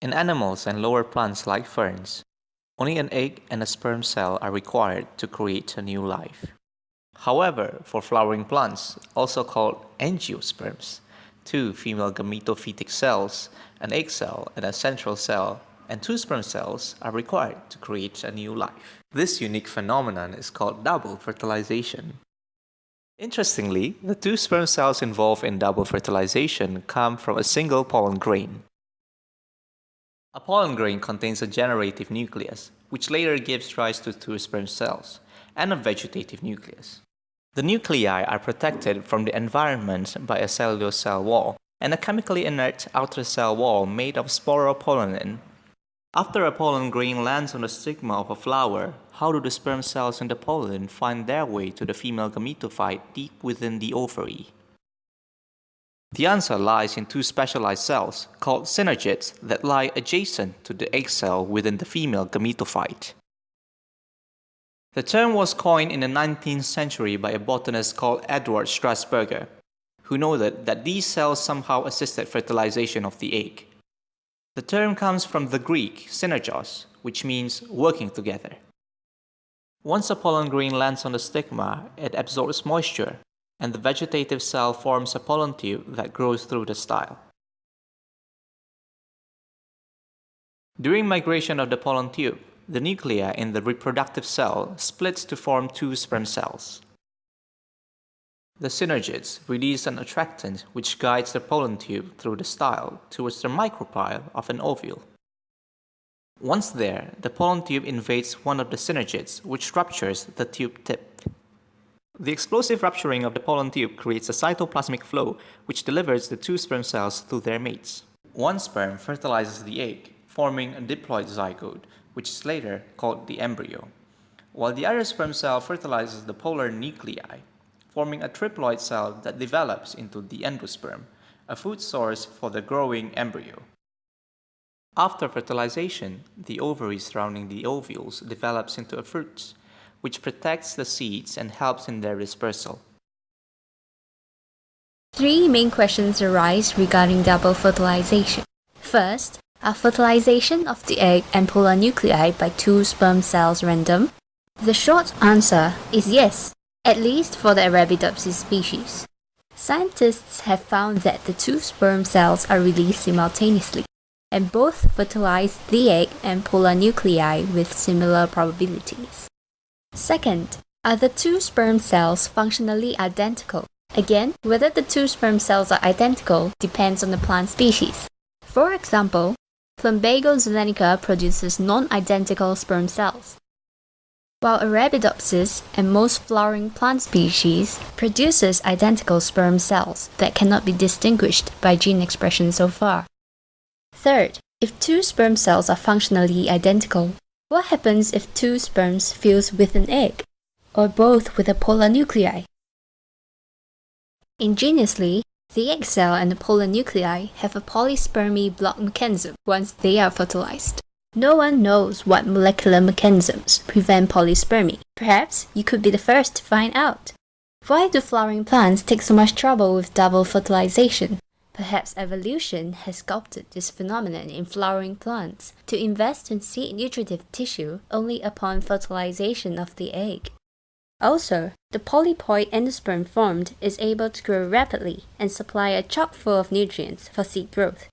In animals and lower plants like ferns, only an egg and a sperm cell are required to create a new life. However, for flowering plants, also called angiosperms, two female gametophytic cells, an egg cell and a central cell, and two sperm cells are required to create a new life. This unique phenomenon is called double fertilization. Interestingly, the two sperm cells involved in double fertilization come from a single pollen grain. A pollen grain contains a generative nucleus, which later gives rise to two sperm cells, and a vegetative nucleus. The nuclei are protected from the environment by a cellulose cell wall and a chemically inert outer cell wall made of sporopollenin. After a pollen grain lands on the stigma of a flower, how do the sperm cells in the pollen find their way to the female gametophyte deep within the ovary? The answer lies in two specialized cells, called synergids, that lie adjacent to the egg cell within the female gametophyte. The term was coined in the 19th century by a botanist called Edward Strasburger, who noted that these cells somehow assisted fertilization of the egg. The term comes from the Greek synergos, which means working together. Once a pollen grain lands on the stigma, it absorbs moisture, and the vegetative cell forms a pollen tube that grows through the style. During migration of the pollen tube, the nuclei in the reproductive cell splits to form two sperm cells. The synergids release an attractant which guides the pollen tube through the style towards the micropyle of an ovule. Once there, the pollen tube invades one of the synergids, which ruptures the tube tip. The explosive rupturing of the pollen tube creates a cytoplasmic flow which delivers the two sperm cells to their mates. One sperm fertilizes the egg, forming a diploid zygote, which is later called the embryo, while the other sperm cell fertilizes the polar nuclei, forming a triploid cell that develops into the endosperm, a food source for the growing embryo. After fertilization, the ovary surrounding the ovules develops into a fruit, which protects the seeds and helps in their dispersal. Three main questions arise regarding double fertilization. First, are fertilization of the egg and polar nuclei by two sperm cells random? The short answer is yes, at least for the Arabidopsis species. Scientists have found that the two sperm cells are released simultaneously, and both fertilize the egg and polar nuclei with similar probabilities. Second, are the two sperm cells functionally identical? Again, whether the two sperm cells are identical depends on the plant species. For example, Plumbago zelenica produces non-identical sperm cells, while Arabidopsis and most flowering plant species produces identical sperm cells that cannot be distinguished by gene expression so far. Third, if two sperm cells are functionally identical, what happens if two sperms fuse with an egg, or both with a polar nuclei? Ingeniously, the egg cell and the polar nuclei have a polyspermy block mechanism once they are fertilized. No one knows what molecular mechanisms prevent polyspermy. Perhaps you could be the first to find out. Why do flowering plants take so much trouble with double fertilization? Perhaps evolution has sculpted this phenomenon in flowering plants to invest in seed nutritive tissue only upon fertilization of the egg. Also, the polypoid endosperm formed is able to grow rapidly and supply a chock full of nutrients for seed growth.